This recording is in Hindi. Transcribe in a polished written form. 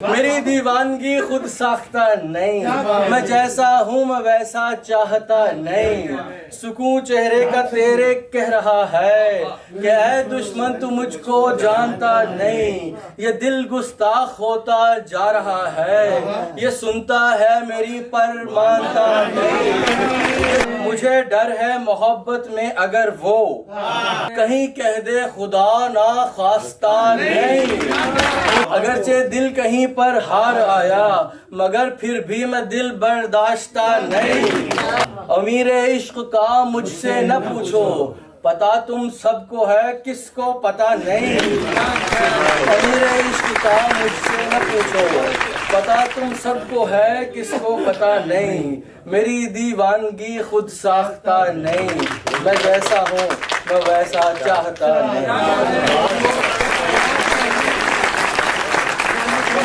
मेरी दीवानगी खुद साख्ता नहीं, मैं जैसा हूँ मैं वैसा चाहता नहीं। सुकून चेहरे का तेरे कह रहा है कि ऐ दुश्मन तू मुझको जानता नहीं। ये दिल गुस्ताख होता जा रहा है, ये सुनता है मेरी पर मानता नहीं। मुझे डर है मोहब्बत में अगर वो कहीं कह दे खुदा ना खास्ता नहीं। अगरचे दिल कहीं पर हार आया मगर फिर भी मैं दिल बर्दाश्ता नहीं। अमीर इश्क का मुझसे न पूछो, पता तुम सबको है किसको पता नहीं। अमीर इश्क का मुझसे न पूछो, पता तुम सबको है किसको पता नहीं। मेरी दीवानगी खुद साख्ता नहीं, मैं जैसा हूँ मैं वैसा चाहता नहीं।